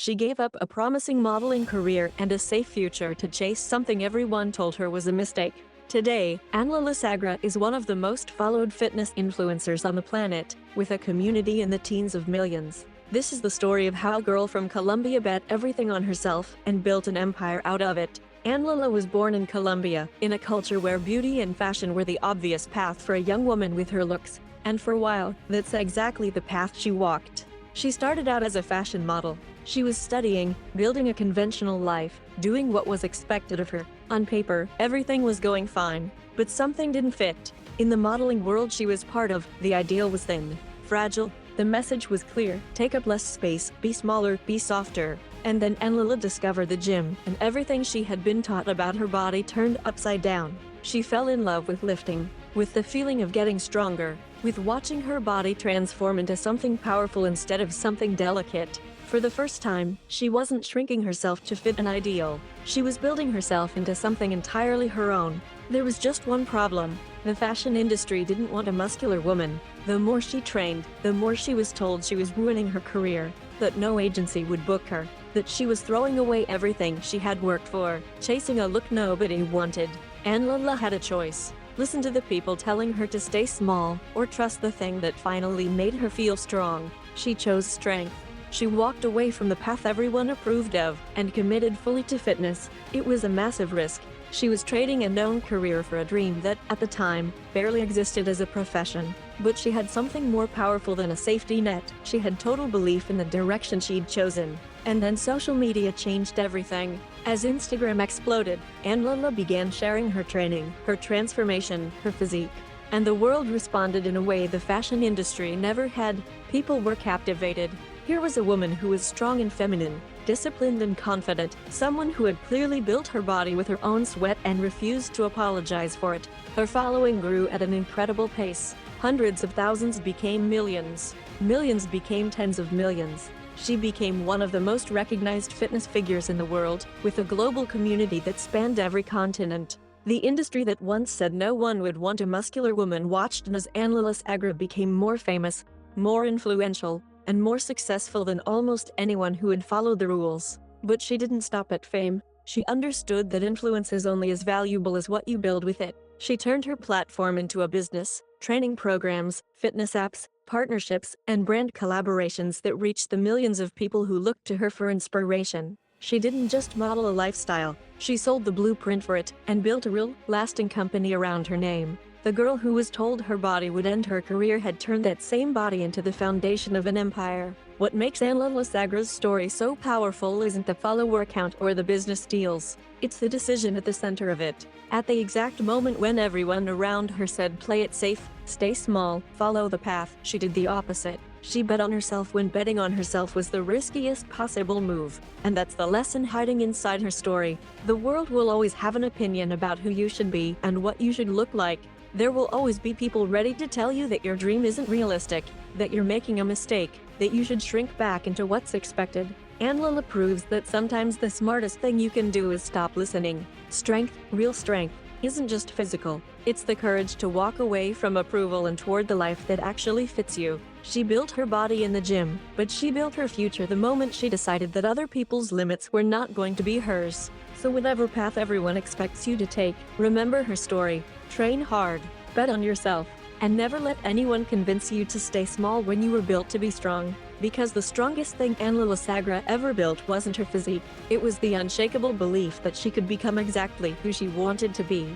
She gave up a promising modeling career and a safe future to chase something everyone told her was a mistake. Today, Anllela Sagra is one of the most followed fitness influencers on the planet, with a community in the teens of millions. This is the story of how a girl from Colombia bet everything on herself and built an empire out of it. Anllela was born in Colombia, in a culture where beauty and fashion were the obvious path for a young woman with her looks, and for a while, that's exactly the path she walked. She started out as a fashion model. She was studying, building a conventional life, doing what was expected of her. On paper, everything was going fine, but something didn't fit. In the modeling world she was part of, the ideal was thin, fragile. The message was clear: take up less space, be smaller, be softer. And then Anllela discovered the gym, and everything she had been taught about her body turned upside down. She fell in love with lifting, with the feeling of getting stronger, with watching her body transform into something powerful instead of something delicate. For the first time, she wasn't shrinking herself to fit an ideal. She was building herself into something entirely her own. There was just one problem. The fashion industry didn't want a muscular woman. The more she trained, the more she was told she was ruining her career, that no agency would book her, that she was throwing away everything she had worked for, chasing a look nobody wanted. Anllela had a choice: listen to the people telling her to stay small, or trust the thing that finally made her feel strong. She chose strength. She walked away from the path everyone approved of, and committed fully to fitness. It was a massive risk. She was trading a known career for a dream that, at the time, barely existed as a profession. But she had something more powerful than a safety net. She had total belief in the direction she'd chosen. And then social media changed everything. As Instagram exploded, Anllela began sharing her training, her transformation, her physique. And the world responded in a way the fashion industry never had. People were captivated. Here was a woman who was strong and feminine, disciplined and confident, someone who had clearly built her body with her own sweat and refused to apologize for it. Her following grew at an incredible pace. Hundreds of thousands became millions. Millions became tens of millions. She became one of the most recognized fitness figures in the world, with a global community that spanned every continent. The industry that once said no one would want a muscular woman watched as Anllela Sagra became more famous, more influential, and more successful than almost anyone who had followed the rules. But she didn't stop at fame. She understood that influence is only as valuable as what you build with it. She turned her platform into a business: training programs, fitness apps, partnerships, and brand collaborations that reached the millions of people who looked to her for inspiration. She didn't just model a lifestyle, she sold the blueprint for it, and built a real, lasting company around her name. The girl who was told her body would end her career had turned that same body into the foundation of an empire. What makes Anllela Sagra's story so powerful isn't the follower count or the business deals. It's the decision at the center of it. At the exact moment when everyone around her said play it safe, stay small, follow the path, she did the opposite. She bet on herself when betting on herself was the riskiest possible move. And that's the lesson hiding inside her story. The world will always have an opinion about who you should be and what you should look like. There will always be people ready to tell you that your dream isn't realistic, that you're making a mistake, that you should shrink back into what's expected. Anllela proves that sometimes the smartest thing you can do is stop listening. Strength, real strength, isn't just physical. It's the courage to walk away from approval and toward the life that actually fits you. She built her body in the gym, but she built her future the moment she decided that other people's limits were not going to be hers. So whatever path everyone expects you to take, remember her story. Train hard, bet on yourself, and never let anyone convince you to stay small when you were built to be strong. Because the strongest thing Anllela Sagra ever built wasn't her physique, it was the unshakable belief that she could become exactly who she wanted to be.